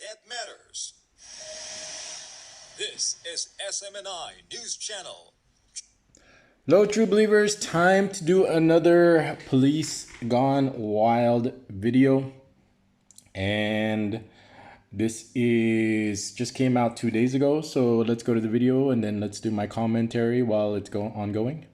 that matters. This is SMNI News Channel. Hello, true believers. Time to do another Police Gone Wild video. And this is just came out 2 days ago. So let's go to the video and then let's do my commentary while it's ongoing.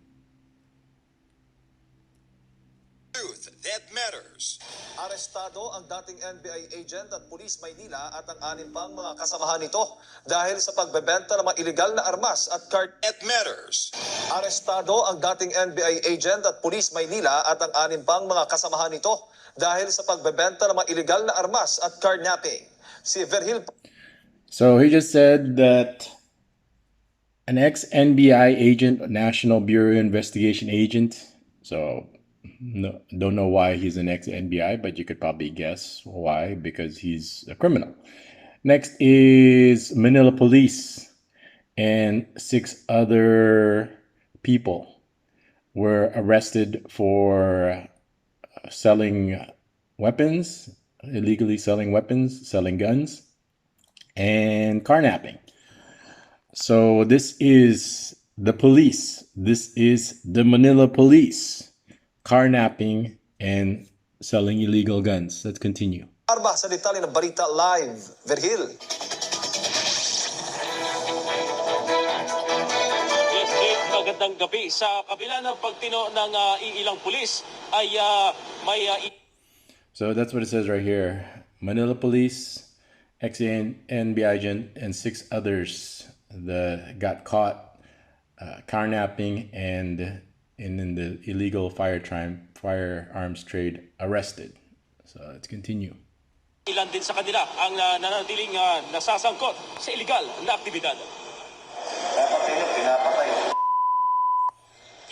Truth that matters. Arestado ang dating NBI agent at Pulis Maynila at ang 6 pang mga kasamahan nito dahil sa pagbebenta ng mga iligal na armas at That matters. Arestado ang dating NBI agent at Pulis Maynila at ang 6 pang mga kasamahan nito dahil sa pagbebenta ng mga iligal na armas at carnapping. Si Verhil. So he just said that an ex-NBI agent, National Bureau Investigation agent, so no, don't know why he's an ex-NBI, but you could probably guess why, because he's a criminal. Next is Manila Police, and 6 other people were arrested for selling weapons, illegally selling weapons, selling guns, and carnapping. So this is the police. This is the Manila Police. Carnapping and selling illegal guns. Let's continue. Arba sa detalye ng Balita Live, Verhil. Magandang gabi. Sa kabila ng pagtino ng ilang pulis ay may So that's what it says right here. Manila Police, ex-NBI agent, and 6 others that got caught carnapping and in the illegal firearms trade arrested. So let's continue. ilan din sa kanila ang nanatiling nasasangkot sa illegal na aktibidad.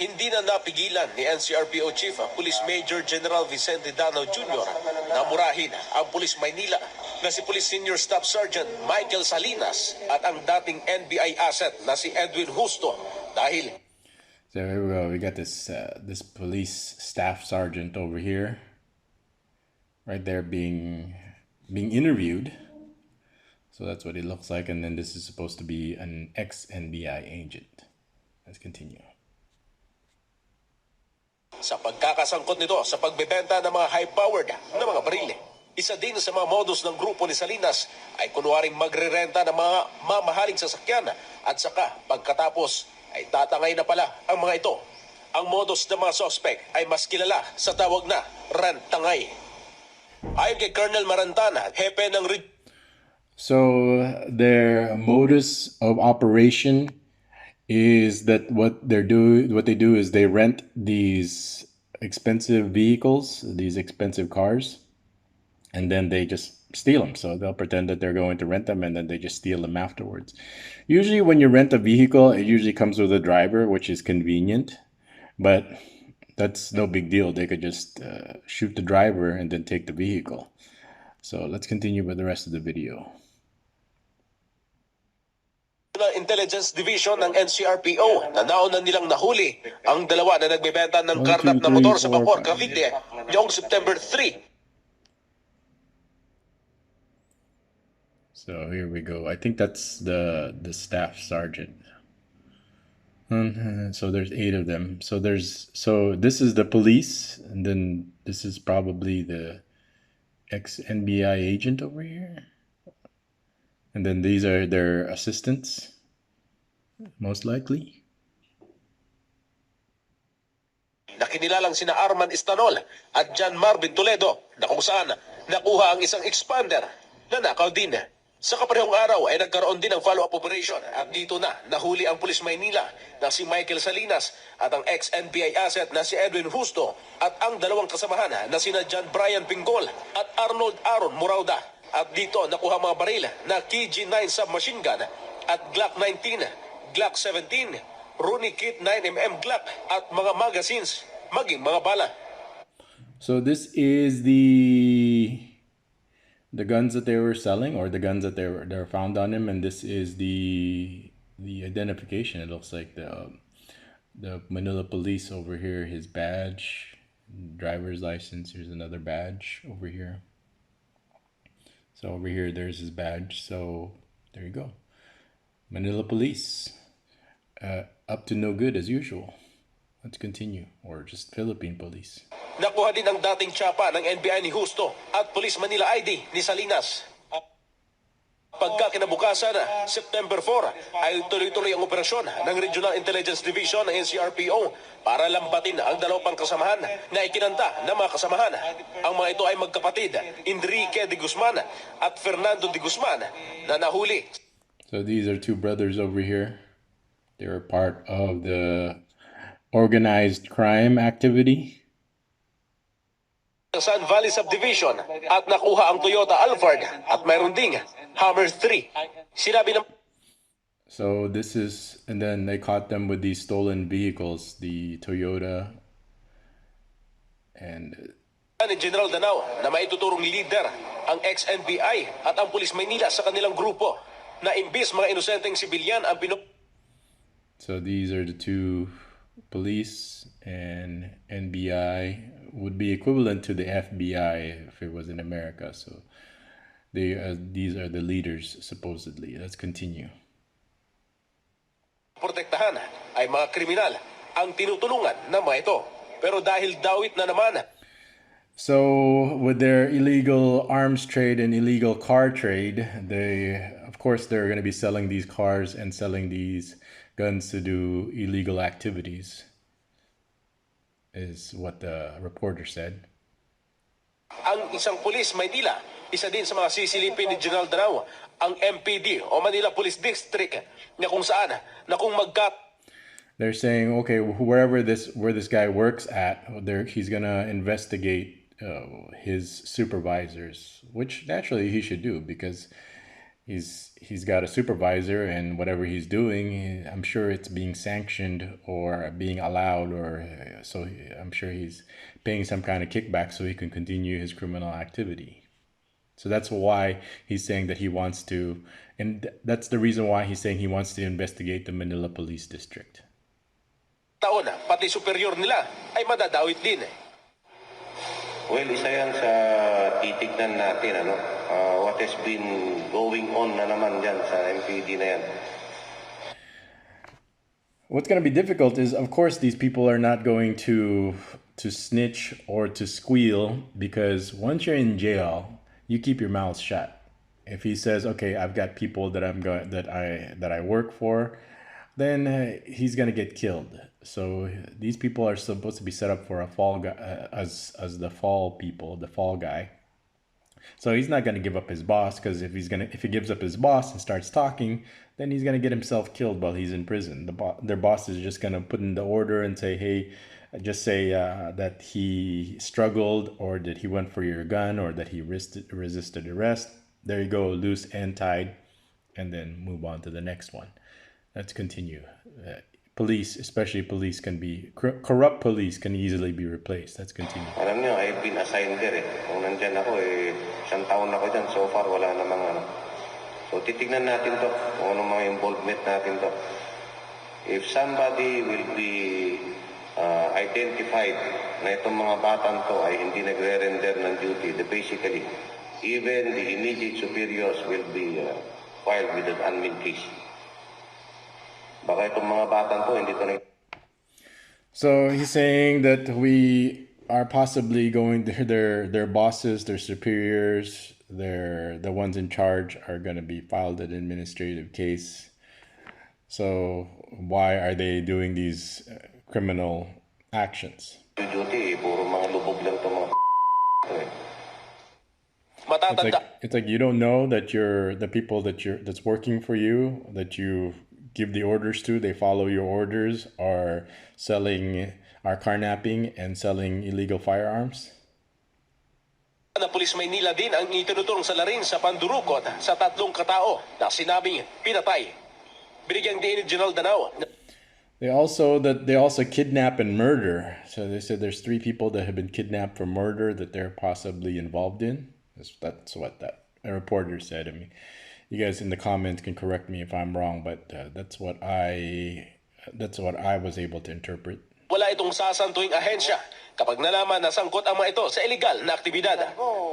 Hindi na napigilan ni NCRPO Chief Police Major General Vicente Dano Jr. na murahin ang Police Maynila na si Police Senior Staff Sergeant Michael Salinas at ang dating NBI asset na si Edwin Justo dahil So here we go. We got this this police staff sergeant over here, right there, being interviewed. So that's what it looks like, and then this is supposed to be an ex-NBI agent. Let's continue. sa pagkakasangkot nito sa pagbebenta ng mga high-powered na mga baril. Isa din sa mga modus ng grupo ni Salinas ay kunwaring magrerenta ng mga mamahaling sasakyan at saka pagkatapos ay tatangay na pala ang mga ito. Ang modus ng mga suspect ay mas kilala sa tawag na rent-tangay. Ayon kay Colonel Marantana, hepe ng So their modus of operation is that what they do is they rent these expensive vehicles, these expensive cars, and then they just steal them. So they'll pretend that they're going to rent them, and then they just steal them afterwards. Usually when you rent a vehicle, it usually comes with a driver, which is convenient, but that's no big deal. They could just shoot the driver and then take the vehicle. So let's continue with the rest of the video. Intelligence Division ng NCRPO na nauna nilang nahuli ang dalawa na nagbebenta ng karnap na motor sa Bacoor, Cavite noong September 3. So here we go. I think that's the staff sergeant. So there's 8 of them. So this is the police, and then this is probably the ex-NBI agent over here. And then these are their assistants, most likely. Nakinilalang sina Arman Istanol at John Marvin Toledo na kung saan nakuha ang isang expander na nakaw din. Sa kaparehong araw ay nagkaroon din ng follow-up operation at dito na nahuli ang Pulis Maynila na si Michael Salinas at ang ex-NBI asset na si Edwin Justo at ang dalawang kasamahan na sina John Brian Pingol at Arnold Aaron Murauda. At dito nakuha mga baril na KG-9 submachine gun at Glock 19, Glock 17, Rooney Kit 9mm Glock at mga magazines, maging mga bala. So this is the guns that they were selling, or the guns that they were found on him, and this is the identification. It looks like the Manila Police over here, his badge, driver's license. Here's another badge over here. So over here, there's his badge. So there you go. Manila Police. Up to no good as usual. Let's continue. Or just Philippine Police. Nakuha din ang dating tsapa ng NBI ni Justo at Police Manila ID ni Salinas. Pagka kinabukasan, September 4, ay tuloy-tuloy ang operasyon ng Regional Intelligence Division ng NCRPO para lambatin ang dalawang kasamahan na ikinanta ng mga kasamahan. Ang mga ito ay magkapatid, Enrique de Guzman at Fernando de Guzman, na nahuli. So these are two brothers over here. They were part of the organized crime activity. San Valley Subdivision at nakuha ang Toyota Alphard at mayroon ding Hammer 3. Sinabi ng So this is, and then they caught them with these stolen vehicles, the Toyota and ni General Danao na maituturong leader ang ex-NBI at ang Pulis Maynila sa kanilang grupo na imbis mga inosenteng sibilyan ang so these are the two police, and NBI would be equivalent to the FBI if it was in America. So these are the leaders supposedly. Let's continue. protektahan ay mga kriminal ang tinutulungan ng mga ito. Pero dahil dawit na naman. So with their illegal arms trade and illegal car trade, of course they're going to be selling these cars and selling these guns to do illegal activities, is what the reporter said. Ang isang pulis Maynila, isa din sa mga sisilipin ni General Danao, ang MPD o Manila Police District, na kung saan, na kung they're saying, okay, where this guy works at, he's gonna investigate his supervisors, which naturally he should do because he's got a supervisor, and whatever he's doing, I'm sure it's being sanctioned or being allowed, or so I'm sure he's paying some kind of kickback so he can continue his criminal activity. So that's why he's saying that he wants to, and that's the reason why he's saying he wants to investigate the Manila Police District. taon, pati superior nila ay madadawit din. Well, isa yan sa titignan natin, what has been going on na naman dyan sa MPD na yan. What's going to be difficult is, of course, these people are not going to snitch or to squeal, because once you're in jail, you keep your mouth shut. If he says, "Okay, I've got people that I work for," then he's gonna get killed. So these people are supposed to be set up for a fall guy, as the fall people, the fall guy. So he's not gonna give up his boss, because if he gives up his boss and starts talking, then he's gonna get himself killed while he's in prison. Their boss is just gonna put in the order and say, "Hey, just say that he struggled, or that he went for your gun, or that he resisted arrest. There you go, loose and tied," and then move on to the next one. Let's continue. Police, especially police, can be corrupt. Police can easily be replaced. Let's continue. Alam niyo, I've been assigned there Kung nandyan ako, isang taon ako dyan. So far, wala namang So titignan natin to, kung ano mga involvement natin to. If somebody will be identified na itong mga batang to ay hindi nagre-render ng duty, basically, even the immediate superiors will be filed with an admin case. Baka itong mga batang to, hindi to na... So he's saying that we are possibly going, their bosses, their superiors, the ones in charge are going to be filed an administrative case. So why are they doing these criminal actions? Duty, puro mga lubog lang itong mga It's like you don't know that the people that's working for you, that you give the orders to, they follow your orders, are carnapping and selling illegal firearms. Na Pulis Maynila din ang itinuturong salarin sa pandurukot sa 3 katao na sinabing pinatay. Binigyang diin ni General Danao. They also kidnap and murder. So they said there's 3 people that have been kidnapped for murder that they're possibly involved in. That's what that reporter said. I mean, you guys in the comments can correct me if I'm wrong, but that's what I was able to interpret. wala itong sasantuing ahensya kapag nalaman na sangkot ang mga ito sa illegal na aktibidad.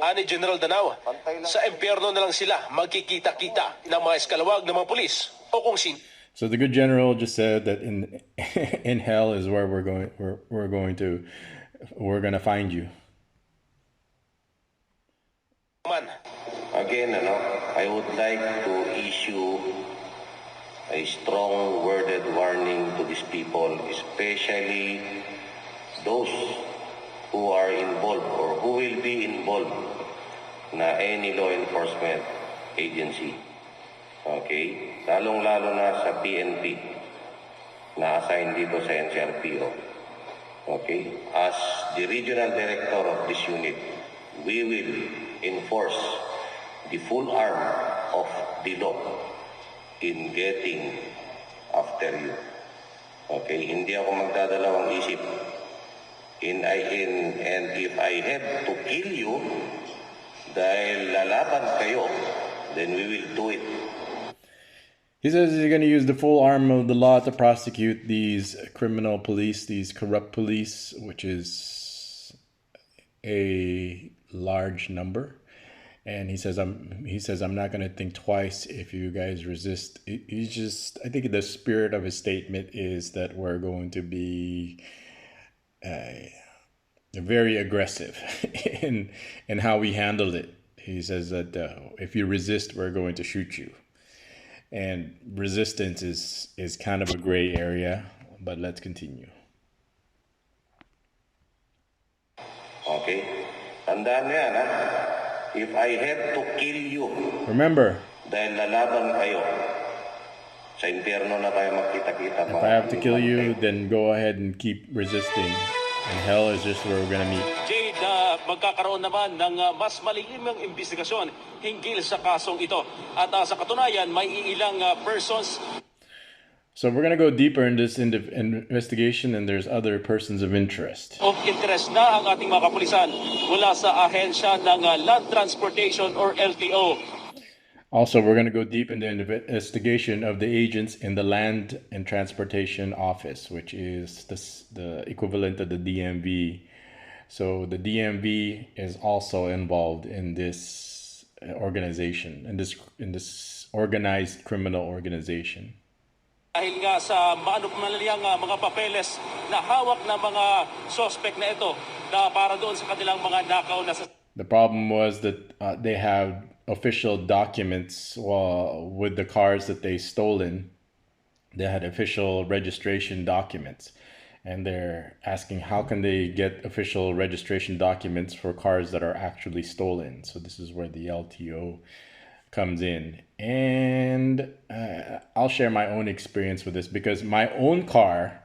Ani General Danao, sa impyerno na lang sila magkikita-kita ng mga eskalawag ng mga pulis o kung sino. So the good general just said that in in hell is where we're gonna find you. Man, Again, I would like to issue a strong worded warning to these people, especially those who are involved or who will be involved na any law enforcement agency. Okay? Lalong-lalo na sa PNP na assign dito sa NCRPO. Okay? As the regional director of this unit, we will enforce the full arm of the law in getting after you. Okay? Hindi ako magdadalawang isip. And if I have to kill you dahil lalaban kayo, then we will do it. He says he's going to use the full arm of the law to prosecute these criminal police, these corrupt police, which is a large number. And he says I'm not going to think twice if you guys resist. I think the spirit of his statement is that we're going to be very aggressive in how we handled it. He says that if you resist, we're going to shoot you. And resistance is kind of a gray area, but let's continue. Okay? Tandaan nyo yan, ha? If I have to kill you, Remember, dahil lalaban kayo, sa impyerno na tayo magkita-kita. if I have to kill you, then go ahead and keep resisting. And hell is just where we're gonna meet. Jade, magkakaroon naman ng mas malimang investigasyon hinggil sa kasong ito. At sa katunayan, may ilang persons. So we're gonna go deeper in this investigation, and there's other persons of interest. Of interest na ang ating mga kapulisan mula sa ahensya ng Land Transportation or LTO. Also, we're going to go deep in the investigation of the agents in the Land and Transportation Office, which is the equivalent of the DMV. So the DMV is also involved in this organization, in this organized criminal organization. Dahil nga sa manupalaliyang mga papeles na hawak ng mga suspect na ito na para doon sa kanilang mga nakaw na sa... The problem was that they have official documents with the cars that they stolen. They had official registration documents, and they're asking how can they get official registration documents for cars that are actually stolen. So this is where the LTO comes in, and I'll share my own experience with this because my own car.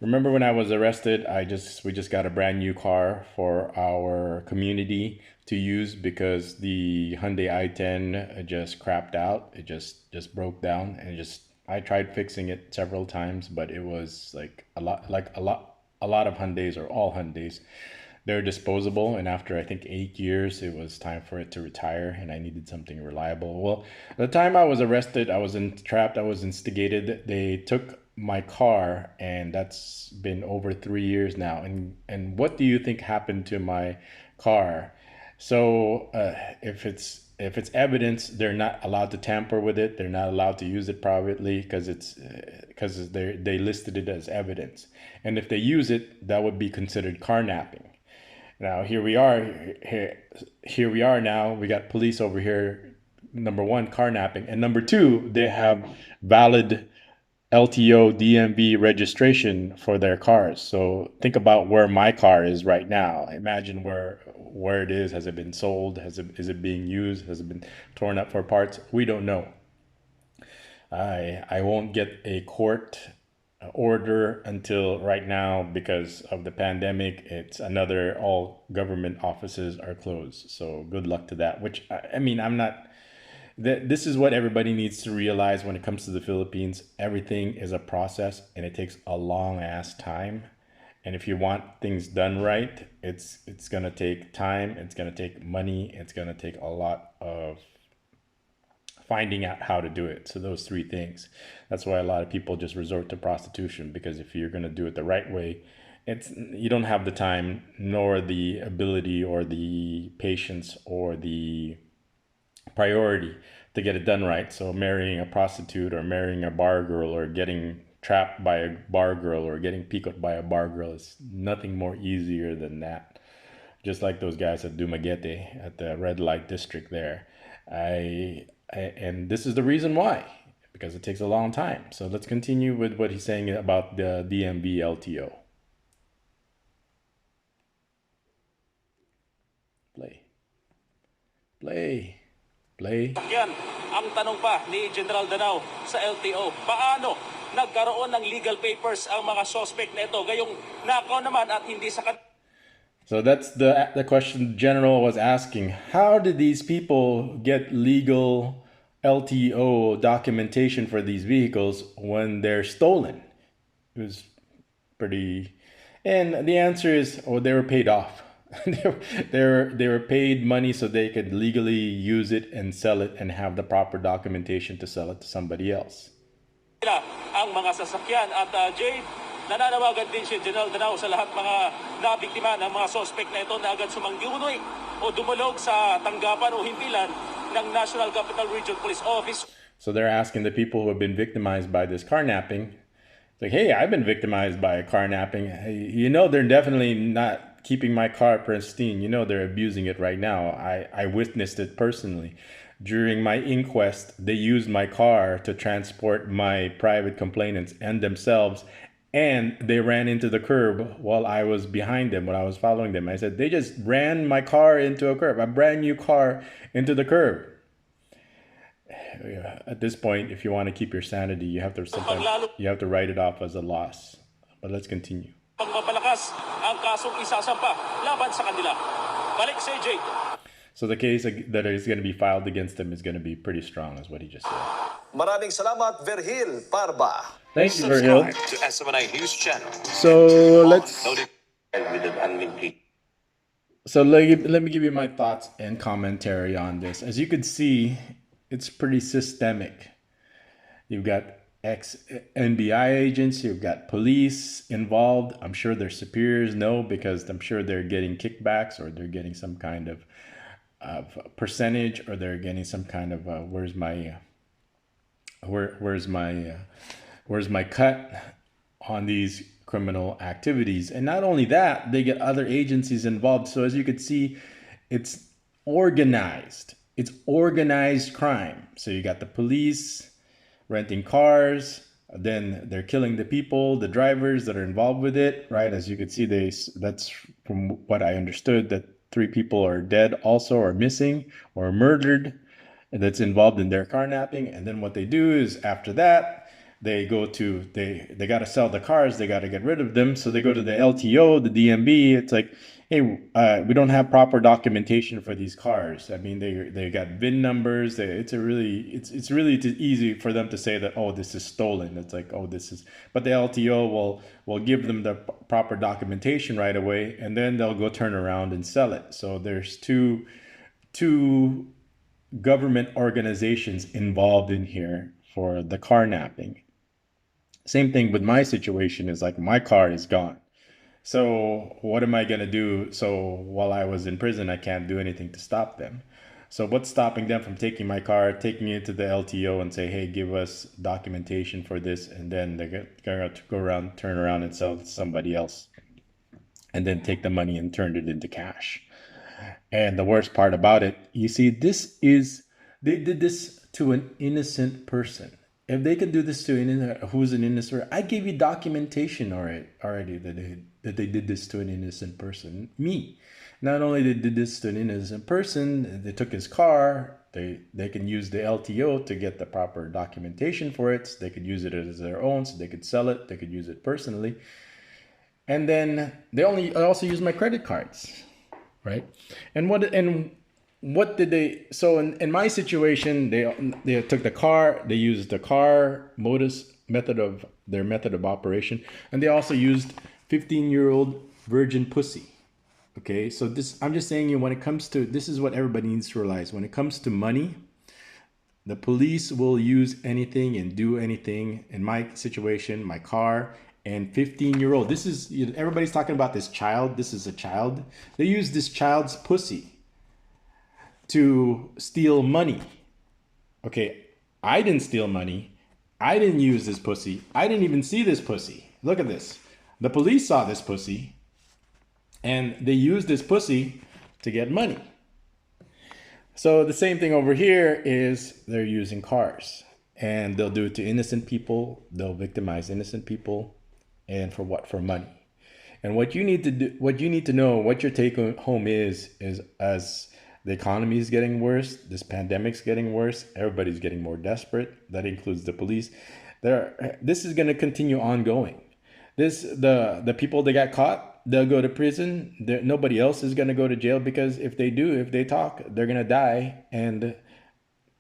Remember when I was arrested, we just got a brand new car for our community to use because the Hyundai i10 just crapped out. It just broke down, and I tried fixing it several times, but it was a lot of Hyundais, or all Hyundais, they're disposable, and after I think 8 years it was time for it to retire, and I needed something reliable. Well, the time I was arrested, I was trapped, I was instigated. They took my car, and that's been over 3 years now. And what do you think happened to my car? So if it's evidence, they're not allowed to tamper with it. They're not allowed to use it privately because they listed it as evidence. And if they use it, that would be considered carnapping. Now here we are now. We got police over here. Number one, carnapping, and number two, they have valid LTO DMV registration for their cars. So think about where my car is right now. Imagine where it is. Has it been sold? Is it being used? Has it been torn up for parts? We don't know. I won't get a court order until right now because of the pandemic. All government offices are closed. So good luck to that. Which I'm not. This is what everybody needs to realize when it comes to the Philippines. Everything is a process, and it takes a long ass time. And if you want things done right, it's gonna take time, it's gonna take money, it's gonna take a lot of finding out how to do it. So those three things. That's why a lot of people just resort to prostitution, because if you're gonna do it the right way, you don't have the time nor the ability or the patience or the priority to get it done right. So marrying a prostitute or marrying a bar girl or getting trapped by a bar girl or getting peeked by a bar girl is nothing more easier than that. Just like those guys at Dumaguete at the red light district there. And this is the reason why, because it takes a long time. So let's continue with what he's saying about the DMV LTO. Play. Yan, ang tanong pa ni General Danao sa LTO, paano nagkaroon ng legal papers ang mga suspect na ito? Gayong nakaw naman at hindi sa So that's the question the general was asking. How did these people get legal LTO documentation for these vehicles when they're stolen? It was pretty, and the answer is, oh, they were paid off. they were paid money so they could legally use it and sell it and have the proper documentation to sell it to somebody else. ang mga sasakyan at Jade, nananawagan din si General Danao sa lahat mga nabiktima ng mga suspect na ito na agad sumanggiunoy o dumulog sa tanggapan o himpilan ng National Capital Region Police Office. So they're asking the people who have been victimized by this carnapping, like, hey, I've been victimized by a carnapping. You know, they're definitely not keeping my car pristine. You know, they're abusing it right now. I witnessed it personally. During my inquest, they used my car to transport my private complainants and themselves, and they ran into the curb while I was behind them, when I was following them. I said, they just ran my car into a curb, a brand new car into the curb. At this point, if you want to keep your sanity, you have to write it off as a loss. But let's continue. Pagpapalakas ang kasong isasampa laban sa kanila. Balik sa Jade. So the case that is going to be filed against them is going to be pretty strong, is what he just said. Maraming salamat, Verhil Parba. Thank you, Verhil. To SMNI News Channel. So let's. With an unlimited. So let me give you my thoughts and commentary on this. As you could see, it's pretty systemic. You've got ex-NBI agents, you've got police involved. I'm sure their superiors know, because I'm sure they're getting kickbacks, or they're getting some kind of percentage, or they're getting some kind of where's my cut on these criminal activities. And not only that, they get other agencies involved. So as you could see, it's organized. It's organized crime. So you got the police renting cars, then they're killing the people, the drivers that are involved with it, right? As you could see, that's from what I understood, that 3 people are dead also, or missing, or murdered, and that's involved in their carnapping. And then what they do is, after that, they go to, they got to sell the cars, they got to get rid of them. So they go to the LTO, the DMV. It's like, hey, we don't have proper documentation for these cars. I mean, they got VIN numbers. It's really easy for them to say that, oh, this is stolen. It's like, oh, this is, but the LTO will give them the proper documentation right away, and then they'll go turn around and sell it. So there's two government organizations involved in here for the carnapping. Same thing with my situation, is like, my car is gone. So what am I going to do? So while I was in prison, I can't do anything to stop them. So what's stopping them from taking my car, taking it to the LTO and say, hey, give us documentation for this, and then they're going to go around, turn around and sell it to somebody else, and then take the money and turn it into cash. And the worst part about it, you see, they did this to an innocent person. If they can do this to who's an innocent, I gave you documentation already that they did this to an innocent person. Me. Not only they did this to an innocent person, they took his car. They can use the LTO to get the proper documentation for it. So they could use it as their own, so they could sell it. They could use it personally. And then they also use my credit cards, right? And what did they? So in my situation, they took the car. They used the car method of operation, and they also used 15-year-old virgin pussy. Okay, so I'm just saying, when it comes to, this is what everybody needs to realize. When it comes to money, the police will use anything and do anything. In my situation, my car and 15-year-old. This is, everybody's talking about this child. This is a child. They use this child's pussy to steal money. Okay, I didn't steal money. I didn't use this pussy. I didn't even see this pussy. Look at this. The police saw this pussy and they used this pussy to get money. So the same thing over here is they're using cars, and they'll do it to innocent people. They'll victimize innocent people, and for what? For money. And what you need to do, what you need to know, what your take home is as the economy is getting worse, this pandemic's getting worse, everybody's getting more desperate. That includes the police. This is going to continue ongoing. The people that got caught, they'll go to prison. Nobody else is going to go to jail, because if they talk, they're going to die, and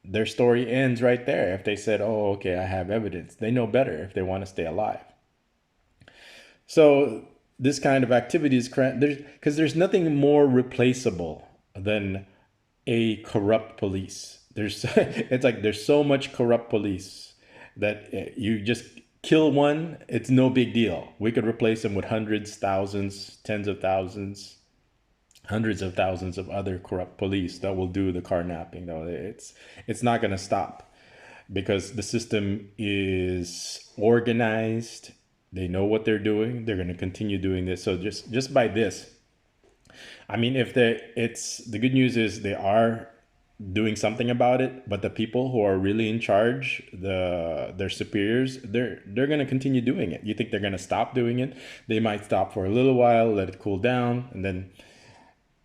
their story ends right there. If they said, oh, okay, I have evidence, they know better if they want to stay alive. So this kind of activity is because there's nothing more replaceable than a corrupt police. It's like there's so much corrupt police that you just kill one, it's no big deal. We could replace them with hundreds, thousands, tens of thousands, hundreds of thousands of other corrupt police that will do the carnapping. No, it's not going to stop, because the system is organized. They know what they're doing. They're going to continue doing this. So just by this, I mean, the good news is they are doing something about it, but the people who are really in charge, their superiors, they're going to continue doing it. You think they're going to stop doing it? They might stop for a little while, let it cool down, and then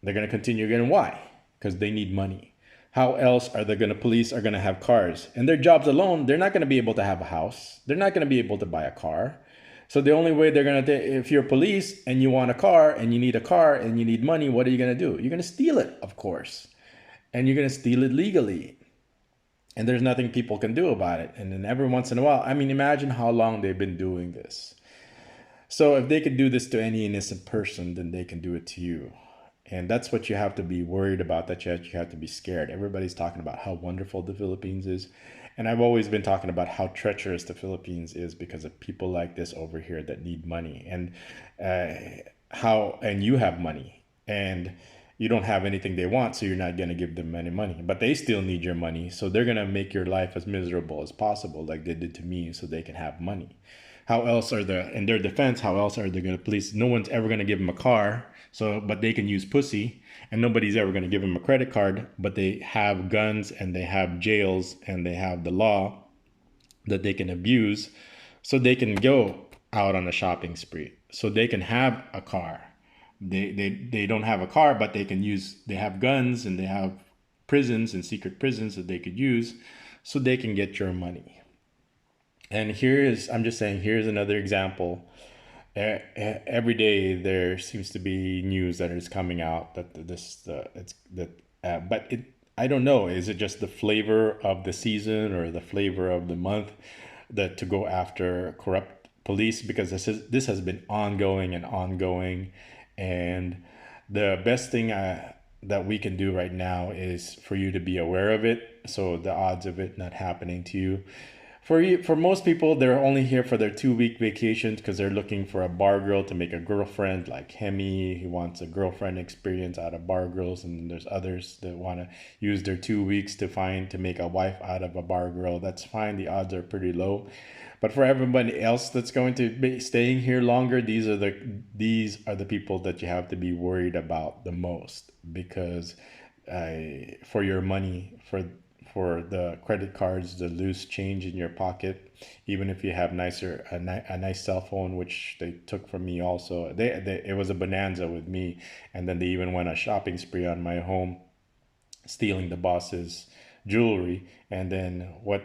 they're going to continue again. Why? Because they need money. How else are they going to? Police are going to have cars, and their jobs alone, they're not going to be able to have a house. They're not going to be able to buy a car. So the only way they're going to, if you're police and you want a car and you need a car and you need money, what are you going to do? You're going to steal it, of course. And you're going to steal it legally. And there's nothing people can do about it. And then every once in a while, I mean, imagine how long they've been doing this. So if they could do this to any innocent person, then they can do it to you. And that's what you have to be worried about, that you have to be scared. Everybody's talking about how wonderful the Philippines is. And I've always been talking about how treacherous the Philippines is because of people like this over here that need money. And and you have money, and you don't have anything they want, so you're not going to give them any money. But they still need your money, so they're going to make your life as miserable as possible, like they did to me, so they can have money. How else are in their defense, how else are they going to police? No one's ever going to give them a car, but they can use pussy, and nobody's ever going to give them a credit card, but they have guns and they have jails and they have the law that they can abuse, so they can go out on a shopping spree, so they can have a car. They don't have a car, but they have guns and they have prisons and secret prisons that they could use, so they can get your money. And here's another example. Every day there seems to be news that is coming out I don't know, is it just the flavor of the season or the flavor of the month that to go after corrupt police? Because this has been ongoing, and the best thing that we can do right now is for you to be aware of it, so the odds of it not happening to you. For most people, they're only here for their 2-week vacation because they're looking for a bar girl to make a girlfriend, like Hemi. He wants a girlfriend experience out of bar girls, and there's others that want to use their 2 weeks to make a wife out of a bar girl. That's fine. The odds are pretty low. But for everybody else that's going to be staying here longer, these are the people that you have to be worried about the most, because for your money, for the credit cards, the loose change in your pocket, even if you have a nice cell phone, which they took from me also. It was a bonanza with me, and then they even went a shopping spree on my home, stealing the boss's jewelry. And then what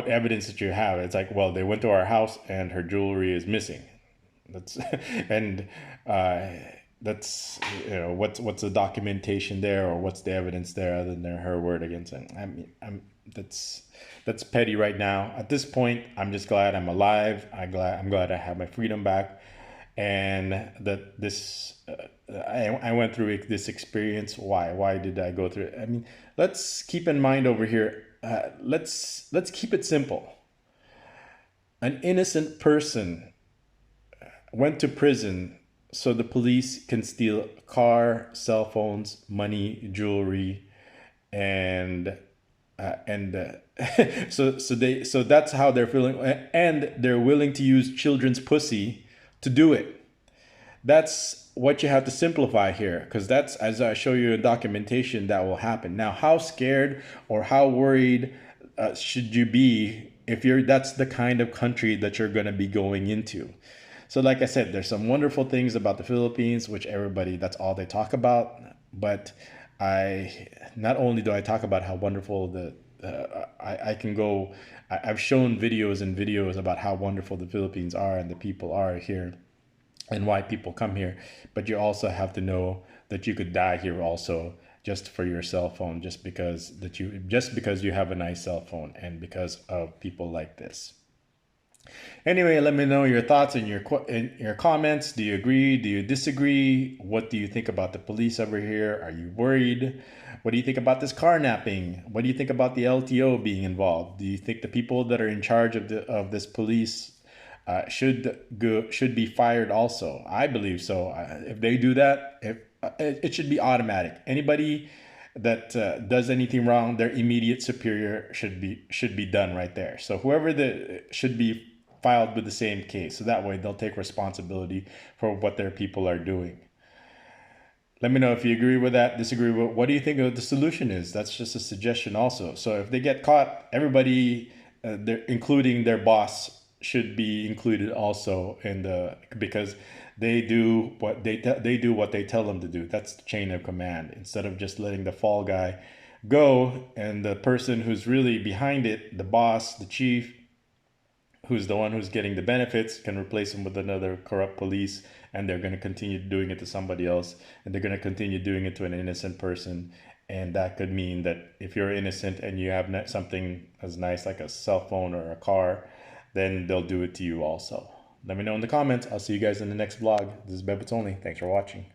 evidence did you have? It's like, well, they went to our house and her jewelry is missing. That's that's what's the documentation there, or what's the evidence there other than her word against it? I mean, that's petty right now. At this point, I'm just glad I'm alive. I'm glad I have my freedom back, and that I went through this experience. Why did I go through it? I mean, let's keep in mind over here. Let's keep it simple. An innocent person went to prison so the police can steal car, cell phones, money, jewelry, and so that's how they're feeling, and they're willing to use children's pussy to do it. That's what you have to simplify here, because that's, as I show you in documentation, that will happen. Now, how scared or how worried should you be if you're that's the kind of country that you're going to be going into? So like I said, there's some wonderful things about the Philippines, which everybody, that's all they talk about. But I not only do I talk about how wonderful I can go, I've shown videos and videos about how wonderful the Philippines are and the people are here and why people come here. But you also have to know that you could die here also, just for your cell phone, just because you have a nice cell phone and because of people like this. Anyway, let me know your thoughts and your comments. Do you agree? Do you disagree? What do you think about the police over here? Are you worried? What do you think about this carnapping? What do you think about the LTO being involved? Do you think the people that are in charge of this police should be fired also? I believe so. If they do that, it should be automatic. Anybody that does anything wrong, their immediate superior should be done right there. So whoever should be filed with the same case, so that way they'll take responsibility for what their people are doing. Let me know if you agree with that, disagree with. What do you think of the solution is? That's just a suggestion also. So if they get caught, everybody, including their boss, should be included also because they do what they tell them to do. That's the chain of command. Instead of just letting the fall guy go, and the person who's really behind it, the boss, the chief, who's the one who's getting the benefits, can replace him with another corrupt police, and they're going to continue doing it to somebody else, and they're going to continue doing it to an innocent person. And that could mean that if you're innocent and you have something as nice like a cell phone or a car, then they'll do it to you also. Let me know in the comments. I'll see you guys in the next vlog. This is Bebitoni. Thanks for watching.